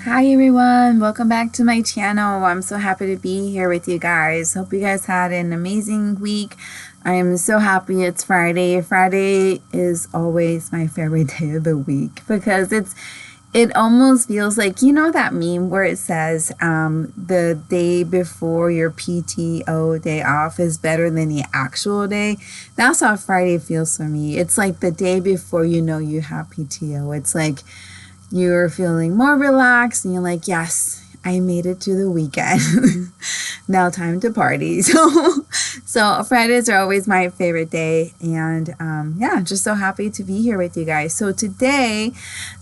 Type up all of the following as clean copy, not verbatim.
Hi everyone, welcome back to my channel. I'm so happy to be here with you guys. Hope you guys had an amazing week. I am so happy it's Friday. Friday is always my favorite day of the week because it almost feels like, you know, that meme where it says the day before your PTO day off is better than the actual day. That's how Friday feels for me. It's like the day before you know you have PTO. It's like you're feeling more relaxed and you're like, yes, I made it to the weekend. Now time to party. So Fridays are always my favorite day. And yeah, just so happy to be here with you guys. So today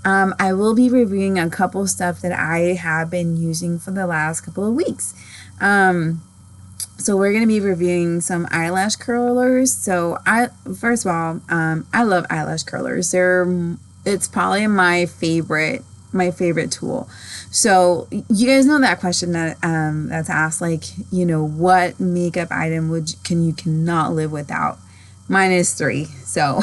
I will be reviewing a couple stuff that I have been using for the last couple of weeks. So we're going to be reviewing some eyelash curlers. So first of all, I love eyelash curlers. It's probably my favorite tool. So you guys know that question that that's asked, like, you know, what makeup item cannot live without? Mine is 3. So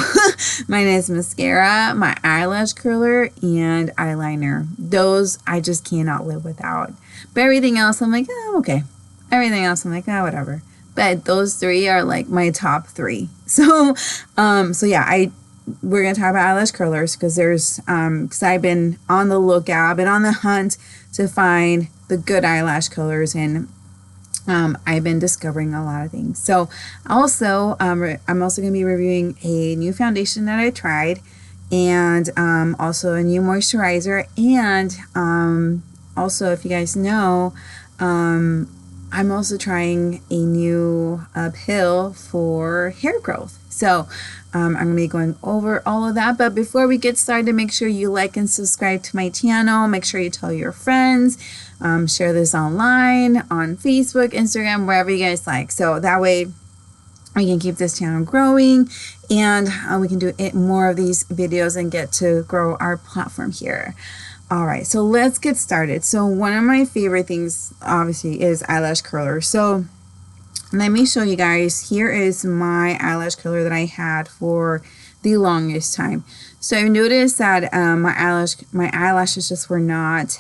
mine is mascara, my eyelash curler, and eyeliner. Those I just cannot live without. But everything else I'm like, oh, okay. Everything else I'm like, oh, whatever. But those 3 are like my top 3. So yeah, we're going to talk about eyelash curlers because because I've been on the lookout, I've been on the hunt to find the good eyelash colors, and I've been discovering a lot of things. So also, I'm also going to be reviewing a new foundation that I tried, and also a new moisturizer, and also, if you guys know, I'm also trying a new pill for hair growth. So I'm going to be going over all of that. But before we get started, make sure you like and subscribe to my channel. Make sure you tell your friends. Share this online, on Facebook, Instagram, wherever you guys like. So that way we can keep this channel growing, and we can do more of these videos and get to grow our platform here. All right, so let's get started. So one of my favorite things, obviously, is eyelash curler. So let me show you guys. Here is my eyelash curler that I had for the longest time. So I noticed that my eyelashes just were not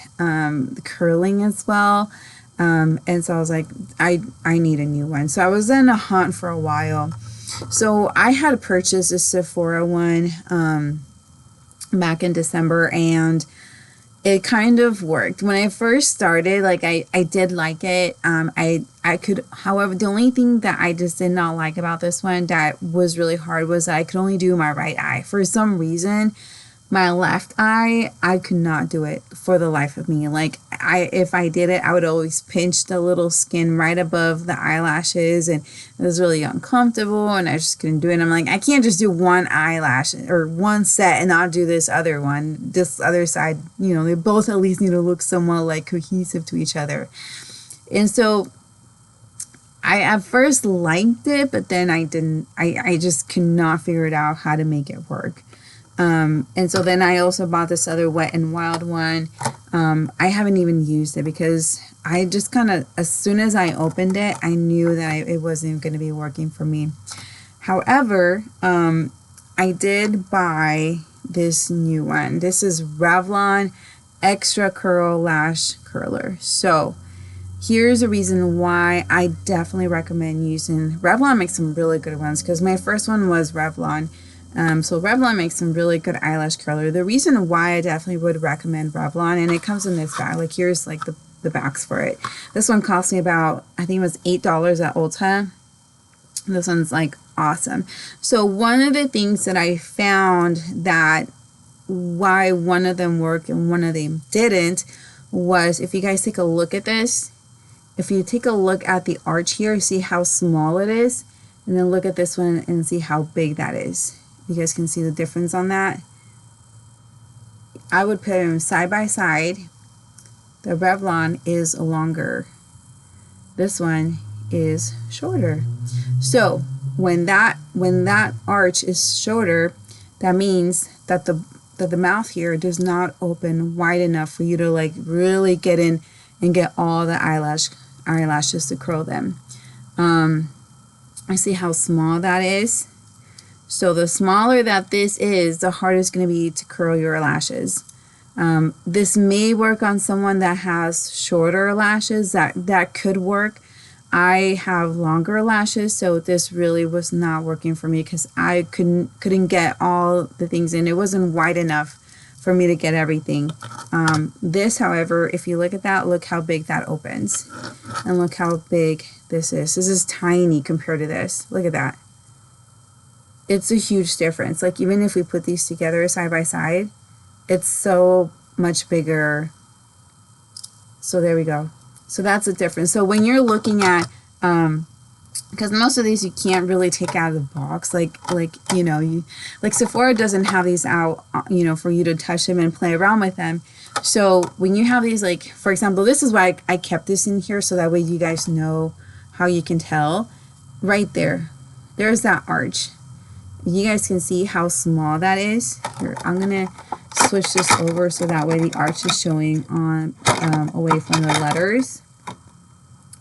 curling as well. And so I was like, I need a new one. So I was in a hunt for a while. So I had purchased a Sephora one back in December, and it kind of worked. When I first started, like I did like it. I could, however, the only thing that I just did not like about this one that was really hard was that I could only do my right eye. For some reason, my left eye, I could not do it for the life of me. Like if I did it, I would always pinch the little skin right above the eyelashes, and it was really uncomfortable, and I just couldn't do it. And I'm like, I can't just do one eyelash or one set and not do this other one. This other side, you know, they both at least need to look somewhat like cohesive to each other. And so I at first liked it, but then I didn't. I just could not figure it out how to make it work. And so then I also bought this other Wet n Wild one. I haven't even used it because I just kind of, as soon as I opened it, I knew that it wasn't going to be working for me. However, I did buy this new one. This is Revlon Extra Curl Lash Curler. So here's a reason why I definitely recommend using Revlon. Makes some really good ones because my first one was Revlon. So Revlon makes some really good eyelash curler. The reason why I definitely would recommend Revlon, and it comes in this bag, like here's like the backs for it. This one cost me about, I think it was $8 at Ulta. This one's like awesome. So one of the things that I found that why one of them worked and one of them didn't was, if you guys take a look at this, if you take a look at the arch here, see how small it is, and then look at this one and see how big that is. You guys can see the difference on that. I would put them side by side. The Revlon is longer. This one is shorter. So when that arch is shorter, that means that the mouth here does not open wide enough for you to like really get in and get all the eyelashes to curl them. I see how small that is. So the smaller that this is, the harder it's going to be to curl your lashes. This may work on someone that has shorter lashes. That could work. I have longer lashes, so this really was not working for me because I couldn't get all the things in. It wasn't wide enough for me to get everything. This, however, if you look at that, look how big that opens. And look how big this is. This is tiny compared to this. Look at that. It's a huge difference. Like, even if we put these together side by side, it's so much bigger. So there we go. So that's the difference. So when you're looking at, because most of these you can't really take out of the box, like Sephora doesn't have these out, for you to touch them and play around with them. So when you have these, like, for example, this is why I kept this in here, so that way you guys know how you can tell. Right there, there's that arch. You guys can see how small that is. Here, I'm gonna switch this over so that way the arch is showing on away from the letters.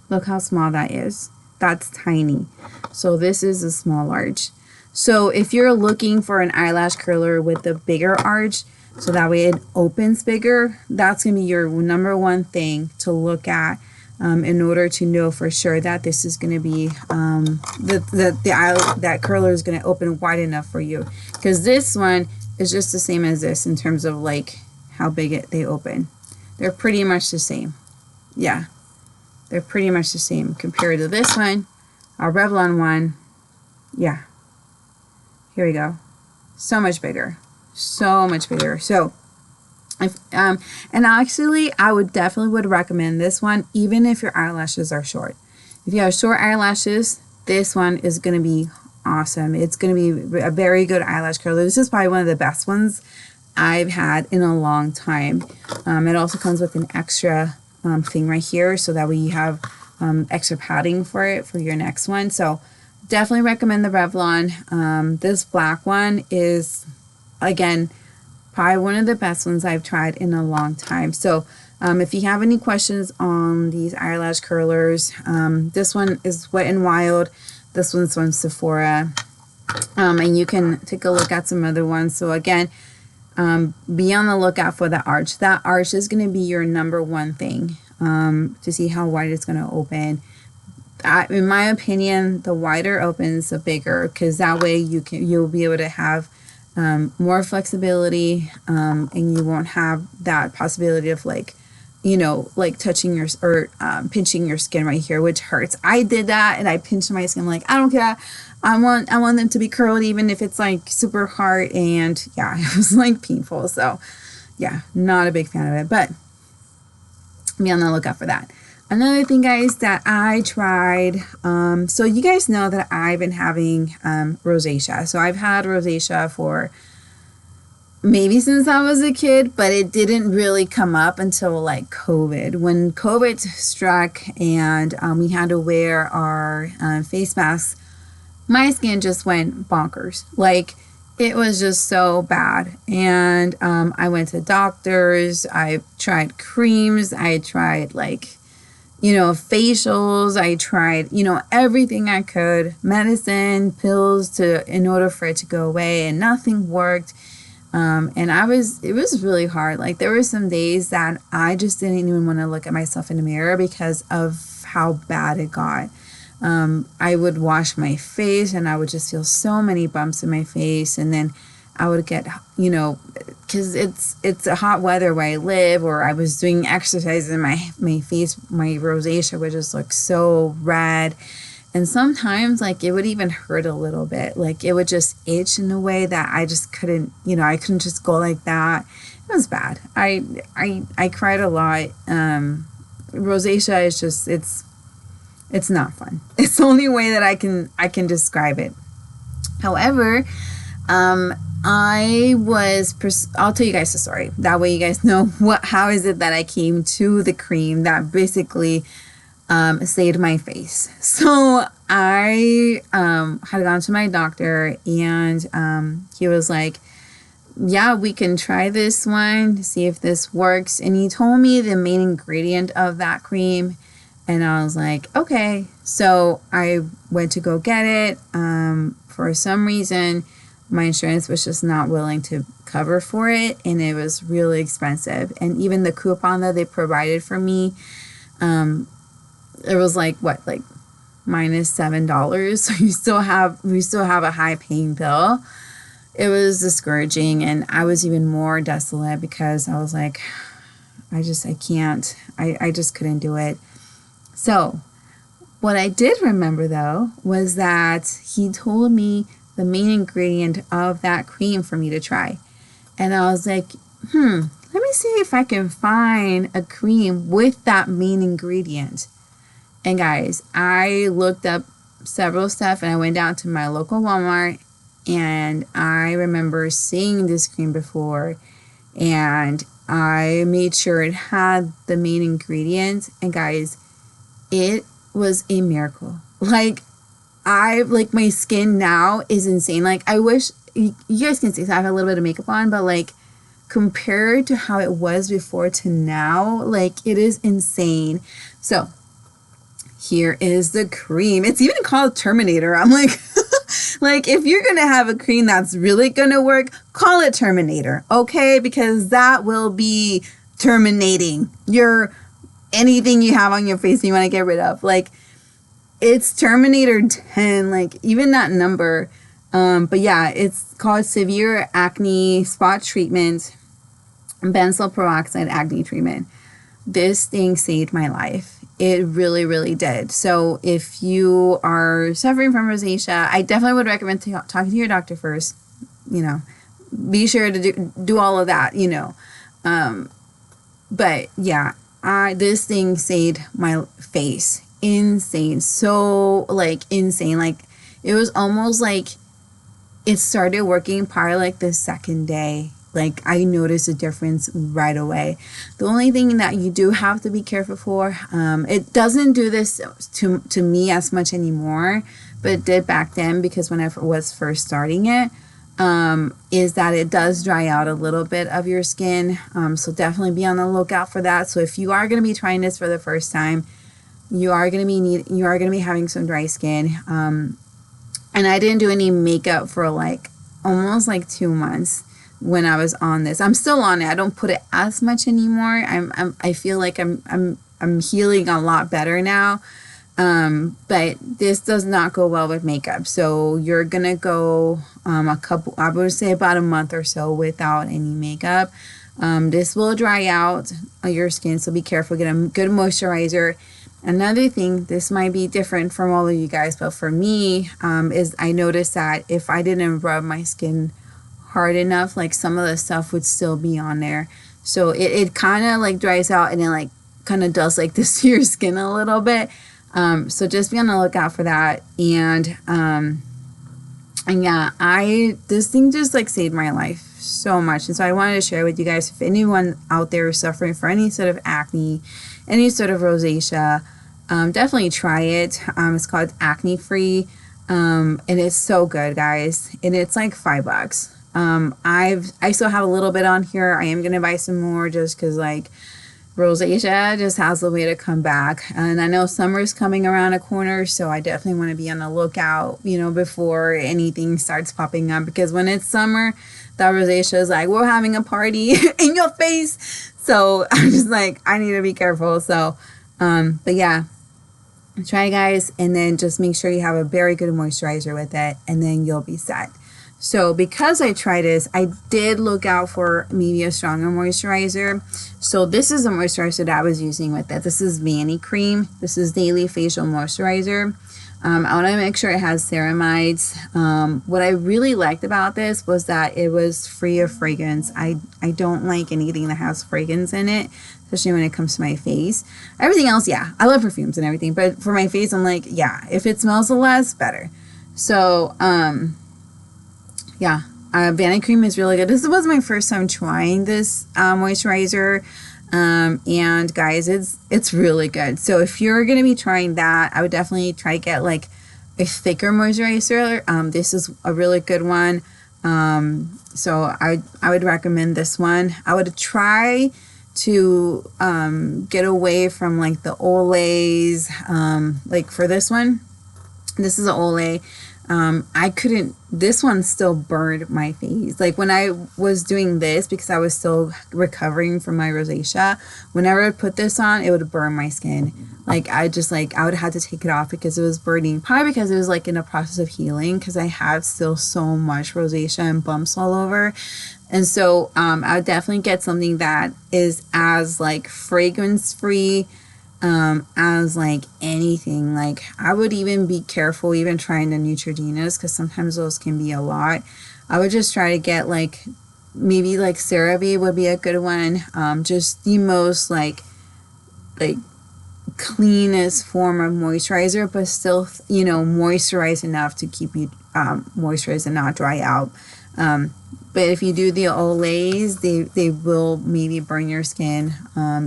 Look how small that is. That's tiny. So this is a small arch. So if you're looking for an eyelash curler with a bigger arch, so that way it opens bigger, that's gonna be your number one thing to look at in order to know for sure that this is going to be that curler is going to open wide enough for you, because this one is just the same as this in terms of like how big they open. They're pretty much the same. Yeah, they're pretty much the same compared to this one, our Revlon one. Yeah, here we go. So much bigger, so much bigger. So and actually, I would definitely recommend this one, even if your eyelashes are short. If you have short eyelashes, this one is going to be awesome. It's going to be a very good eyelash curler. This is probably one of the best ones I've had in a long time. It also comes with an extra thing right here, so that way you have extra padding for it for your next one. So definitely recommend the Revlon. This black one is, again, probably one of the best ones I've tried in a long time. So if you have any questions on these eyelash curlers, this one is Wet n Wild. This one's from Sephora. And you can take a look at some other ones. So again, be on the lookout for the arch. That arch is going to be your number one thing to see how wide it's going to open. In my opinion, the wider opens, the bigger, because that way you'll be able to have more flexibility, and you won't have that possibility of like touching your or pinching your skin right here, which hurts. I did that and I pinched my skin. Like, I don't care. I want them to be curled even if it's like super hard, and yeah, it was like painful. So yeah, not a big fan of it, but be on the lookout for that. Another thing, guys, that I tried, so you guys know that I've been having rosacea. So I've had rosacea for maybe since I was a kid, but it didn't really come up until like COVID. When COVID struck and we had to wear our face masks, my skin just went bonkers. Like, it was just so bad. And I went to doctors. I tried creams. I tried facials. I tried, everything I could, medicine, pills in order for it to go away, and nothing worked. And it was really hard. Like, there were some days that I just didn't even want to look at myself in the mirror because of how bad it got. I would wash my face and I would just feel so many bumps in my face, and then I would get, because it's a hot weather where I live, or I was doing exercise and my face, my rosacea would just look so red. And sometimes, like, it would even hurt a little bit. Like, it would just itch in a way that I just couldn't, I couldn't just go like that. It was bad. I cried a lot. Rosacea is just, it's not fun. It's the only way that I can describe it. However, I'll tell you guys the story. That way you guys know how is it that I came to the cream that basically saved my face. So I had gone to my doctor, and he was like, yeah, we can try this one to see if this works. And he told me the main ingredient of that cream, and I was like, okay. So I went to go get it. For some reason, my insurance was just not willing to cover for it, and it was really expensive. And even the coupon that they provided for me, it was like what, like -$7. So we still have a high paying bill. It was discouraging, and I was even more desolate because I was like, I can't. I just couldn't do it. So what I did remember though was that he told me the main ingredient of that cream for me to try. And I was like, let me see if I can find a cream with that main ingredient. And guys, I looked up several stuff, and I went down to my local Walmart, and I remember seeing this cream before, and I made sure it had the main ingredient. And guys, it was a miracle. Like my skin now is insane. Like, I wish you guys can see, so I have a little bit of makeup on, but like compared to how it was before to now, like it is insane. So here is the cream. It's even called Terminator. I'm like, like, if you're going to have a cream that's really going to work, call it Terminator, okay? Because that will be terminating anything you have on your face you want to get rid of. Like, it's Terminator 10, like, even that number. But yeah, it's called Severe Acne Spot Treatment, Benzoyl Peroxide Acne Treatment. This thing saved my life. It really, really did. So if you are suffering from rosacea, I definitely would recommend talking to your doctor first. You know, be sure to do all of that, you know. But yeah, this thing saved my face. Insane. So, like, insane. Like, it was almost like it started working probably like the second day. Like, I noticed a difference right away. The only thing that you do have to be careful for, it doesn't do this to me as much anymore, but it did back then, because when I was first starting it, is that it does dry out a little bit of your skin. So definitely be on the lookout for that. So if you are going to be trying this for the first time, you are going to be having some dry skin. And I didn't do any makeup for like almost like 2 months when I was on this. I'm still on it. I don't put it as much anymore. I feel like I'm healing a lot better now. But this does not go well with makeup. So you're gonna go I would say about a month or so without any makeup. This will dry out your skin, so be careful. Get a good moisturizer. Another thing, this might be different from all of you guys, but for me, is I noticed that if I didn't rub my skin hard enough, like some of the stuff would still be on there. So it kind of like dries out, and it like kind of does like this to your skin a little bit. So just be on the lookout for that. And yeah, this thing just like saved my life so much. And so I wanted to share with you guys, if anyone out there is suffering for any sort of acne, any sort of rosacea, definitely try it. It's called Acne Free. And it's so good, guys. And it's like $5. I still have a little bit on here. I am going to buy some more just because like rosacea just has a way to come back. And I know summer's coming around a corner, so I definitely want to be on the lookout, you know, before anything starts popping up, because when it's summer, that rosacea is like, we're having a party in your face. So I'm just like, I need to be careful. So, but yeah, try guys, and then just make sure you have a very good moisturizer with it, and then you'll be set. So because I tried this, I did look out for maybe a stronger moisturizer. So this is a moisturizer that I was using with it. This is Vanny Cream. This is Daily Facial Moisturizer. I want to make sure it has ceramides. What I really liked about this was that it was free of fragrance. I don't like anything that has fragrance in it, especially when it comes to my face. Everything else, yeah, I love perfumes and everything, but for my face, I'm like, yeah, if it smells less, better. So, yeah, Vanny Cream is really good. This was my first time trying this moisturizer, and guys, it's really good. So if you're gonna be trying that, I would definitely try to get like a thicker moisturizer. This is a really good one. So I would recommend this one. I would try to get away from like the Olays. Like for this one, this is an Olay. I couldn't, this one still burned my face. Like when I was doing this, because I was still recovering from my rosacea, whenever I would put this on, it would burn my skin. Like I just like, I would have to take it off because it was burning. Probably because it was like in a process of healing, because I have still so much rosacea and bumps all over. And so I would definitely get something that is as like fragrance free as like anything. Like I would even be careful even trying the Neutrogenas, because sometimes those can be a lot. I would just try to get like maybe like CeraVe would be a good one. Just the most like cleanest form of moisturizer, but still, you know, moisturize enough to keep you moisturized and not dry out. But if you do the Olays, they will maybe burn your skin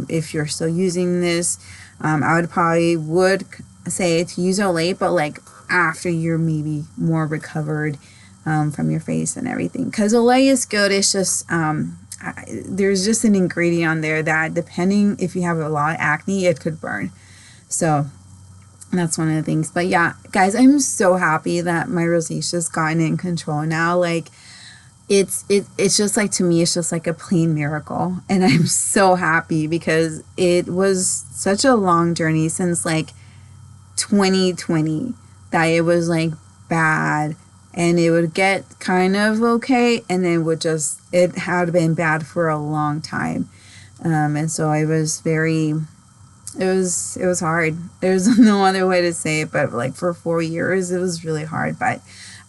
if you're still using this. I would say to use Olay, but like after you're maybe more recovered from your face and everything. Because Olay is good. It's just there's just an ingredient on there that depending if you have a lot of acne, it could burn. So that's one of the things. But yeah, guys, I'm so happy that my rosacea's gotten in control now. Like it's just like, to me, it's just like a plain miracle. And I'm so happy because it was such a long journey since like 2020 that it was like bad, and it would get kind of okay, and then it had been bad for a long time. And so it was hard. There's no other way to say it, but like for 4 years, it was really hard. But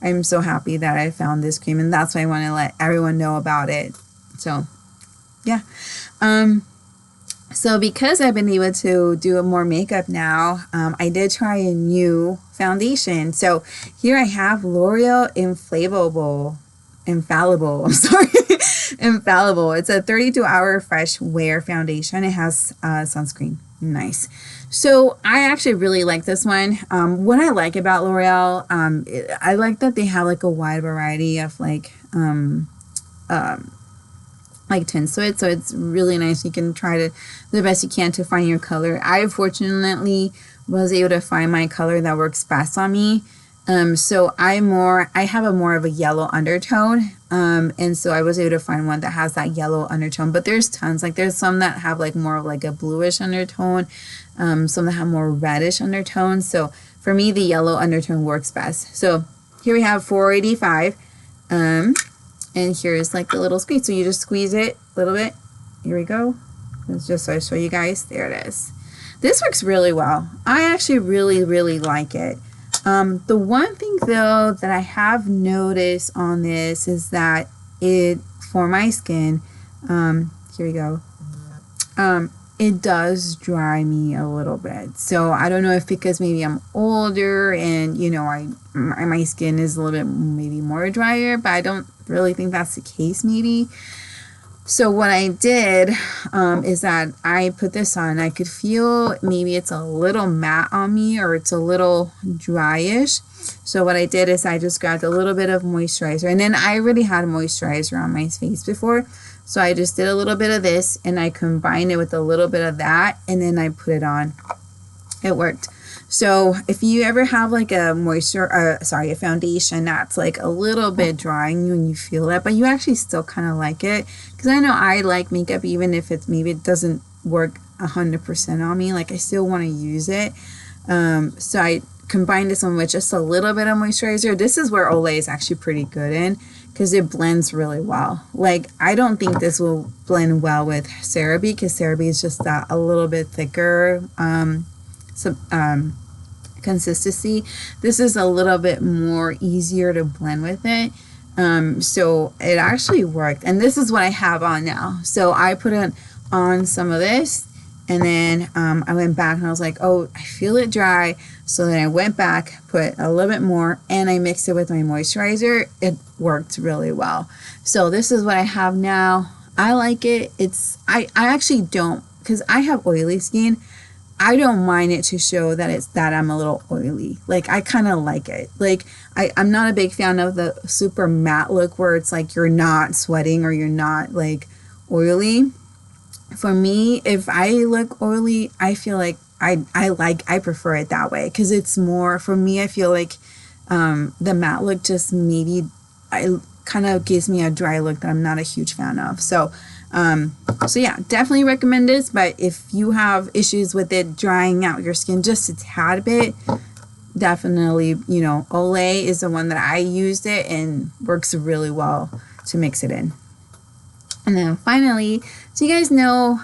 I'm so happy that I found this cream, and that's why I want to let everyone know about it. So, yeah. So because I've been able to do more makeup now, I did try a new foundation. So here I have L'Oreal Infallible. Infallible. It's a 32-hour fresh wear foundation. It has sunscreen. Nice. So I actually really like this one. What I like about L'Oreal, I like that they have like a wide variety of like tints to it. So it's really nice. You can try to the best you can to find your color. I fortunately was able to find my color that works best on me. So I have a more of a yellow undertone. And so I was able to find one that has that yellow undertone, but there's tons. Like there's some that have like more of like a bluish undertone, some that have more reddish undertones. So for me, the yellow undertone works best. So here we have 485. And here's like the little squeeze. So you just squeeze it a little bit. Here we go. It's just so I show you guys. There it is. This works really well. I actually really, really like it. The one thing though that I have noticed on this is that for my skin, here we go, it does dry me a little bit. So I don't know if because maybe I'm older and, you know, my skin is a little bit maybe more drier, but I don't really think that's the case maybe. So what I did is that I put this on. I could feel maybe it's a little matte on me or it's a little dryish. So what I did is I just grabbed a little bit of moisturizer. And then I already had moisturizer on my face before. So I just did a little bit of this and I combined it with a little bit of that. And then I put it on. It worked. So if you ever have like a foundation that's like a little bit drying when you feel it, but you actually still kind of like it. Because I know I like makeup even if maybe it doesn't work 100% on me. Like I still want to use it. So I combined this one with just a little bit of moisturizer. This is where Olay is actually pretty good in because it blends really well. Like I don't think this will blend well with CeraVe because CeraVe is just that a little bit thicker consistency. This is a little bit more easier to blend with it. So it actually worked. And this is what I have on now. So I put on some of this and then I went back and I was like, oh, I feel it dry. So then I went back, put a little bit more, and I mixed it with my moisturizer. It worked really well. So this is what I have now. I like it. I actually don't, because I have oily skin. I don't mind it to show that I'm a little oily. Like I kind of like it. Like I'm not a big fan of the super matte look where it's like you're not sweating or you're not like oily. For me, if I look oily, I feel like I prefer it that way because it's more, for me, I feel like The matte look just maybe I kind of gives me a dry look that I'm not a huge fan of. So yeah, definitely recommend this. But if you have issues with it drying out your skin just a tad bit, definitely, Olay is the one that I used it and works really well to mix it in. And then finally, so you guys know,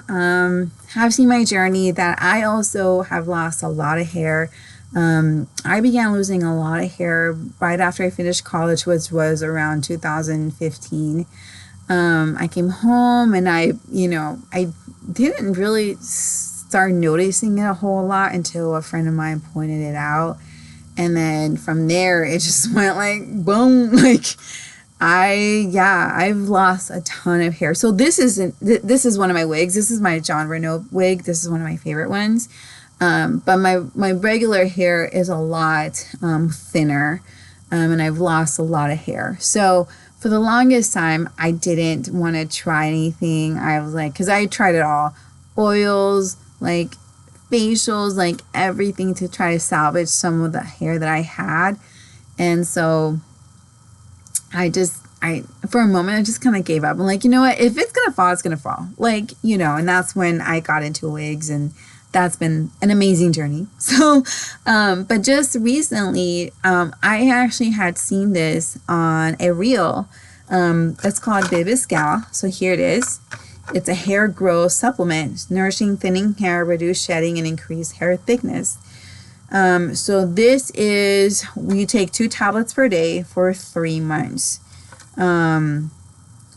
have seen my journey that I also have lost a lot of hair. I began losing a lot of hair right after I finished college, which was around 2015. I came home and I didn't really start noticing it a whole lot until a friend of mine pointed it out. And then from there, it just went like boom, like I've lost a ton of hair. So this is one of my wigs. This is my John Renault wig. This is one of my favorite ones. But my regular hair is a lot thinner, and I've lost a lot of hair. So for the longest time, I didn't want to try anything. I was like, because I tried it all, oils, like facials, like everything to try to salvage some of the hair that I had. And so for a moment, I just kind of gave up. I'm like, you know what? If it's going to fall, it's going to fall. Like, and that's when I got into wigs, and that's been an amazing journey. So, but just recently, I actually had seen this on a reel. It's called Viviscal. So here it is. It's a hair growth supplement, nourishing thinning hair, reduce shedding, and increase hair thickness. So this is, we take 2 tablets per day for 3 months.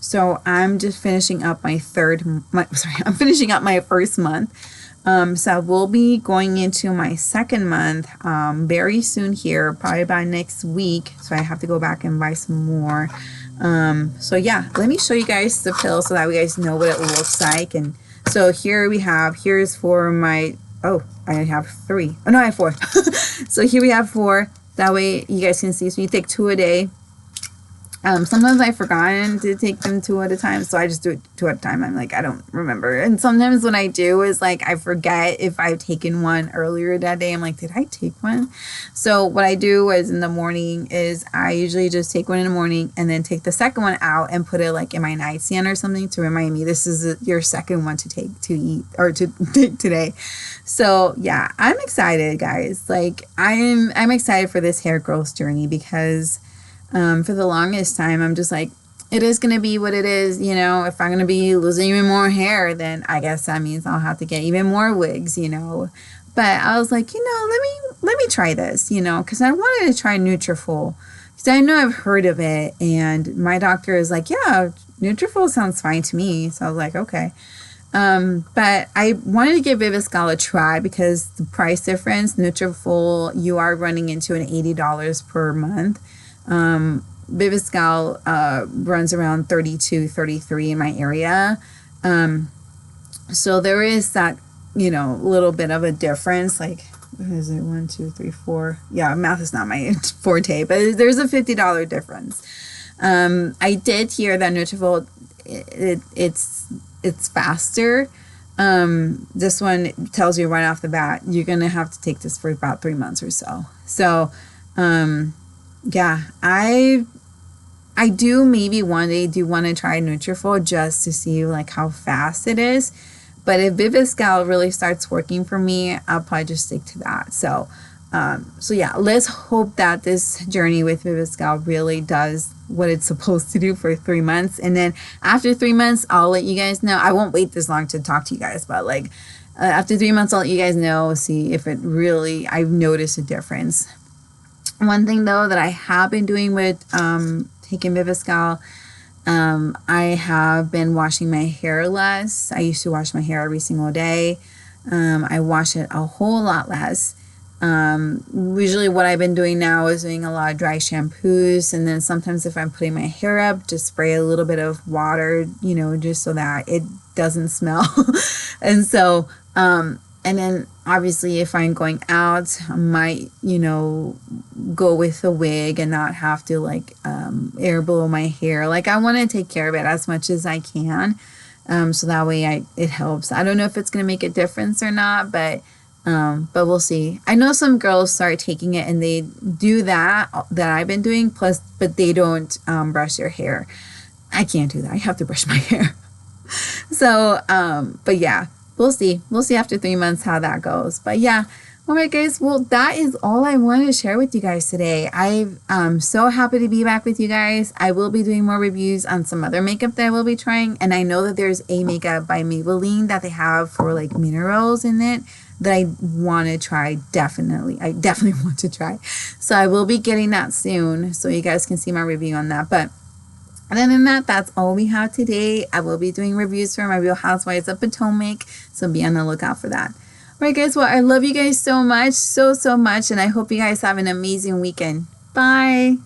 So I'm just finishing up I'm finishing up my first month. So I will be going into my second month, very soon here, probably by next week. So I have to go back and buy some more. So yeah, let me show you guys the pill so that you guys know what it looks like. And so here's for my, I have 3. Oh no, I have 4. So here we have 4. That way you guys can see. So you take 2 a day. Sometimes I've forgotten to take them 2 at a time, so I just do it 2 at a time. I'm like, I don't remember. And sometimes when I do is like, I forget if I've taken one earlier that day. I'm like, did I take one? So what I do is in the morning is I usually just take one in the morning and then take the second one out and put it like in my nightstand or something to remind me this is your second one to take to eat or to take today. So yeah, I'm excited, guys. Like I'm excited for this hair growth journey because for the longest time, I'm just like, it is going to be what it is. If I'm going to be losing even more hair, then I guess that means I'll have to get even more wigs, But I was like, let me try this, because I wanted to try Nutrafol. Because I know I've heard of it. And my doctor is like, yeah, Nutrafol sounds fine to me. So I was like, okay. But I wanted to give Viviscal a try because the price difference, Nutrafol, you are running into an $80 per month. Viviscal runs around 32, 33 in my area. So there is that, little bit of a difference. Like, what is it? 1, 2, 3, 4. Yeah, math is not my forte, but there's a $50 difference. I did hear that Nutrafol, it's faster. This one tells you right off the bat, you're going to have to take this for about 3 months or so. So, yeah, I do maybe one day do want to try Nutrafol just to see like how fast it is. But if Viviscal really starts working for me, I'll probably just stick to that. So yeah, let's hope that this journey with Viviscal really does what it's supposed to do for 3 months. And then after 3 months, I'll let you guys know. I won't wait this long to talk to you guys, but like after 3 months, I'll let you guys know, see if it really, I've noticed a difference. One thing though that I have been doing with taking Viviscal, I have been washing my hair less. I used to wash my hair every single day. I wash it a whole lot less. Usually what I've been doing now is doing a lot of dry shampoos, and then sometimes if I'm putting my hair up, just spray a little bit of water, just so that it doesn't smell. And so and then obviously if I'm going out, I might, go with a wig and not have to like air blow my hair. Like I want to take care of it as much as I can. So that way it helps. I don't know if it's going to make a difference or not, but But we'll see. I know some girls start taking it and they do that I've been doing, plus, but they don't brush their hair. I can't do that. I have to brush my hair. So, but yeah, we'll see. We'll see after 3 months how that goes. But yeah, all right, guys. Well, that is all I wanted to share with you guys today. I'm so happy to be back with you guys. I will be doing more reviews on some other makeup that I will be trying. And I know that there's a makeup by Maybelline that they have for like minerals in it that I want to try. Definitely. I definitely want to try. So I will be getting that soon. So you guys can see my review on that. But other than that, that's all we have today. I will be doing reviews for my Real Housewives of Potomac, so be on the lookout for that. All right, guys. Well, I love you guys so much, so much, and I hope you guys have an amazing weekend. Bye.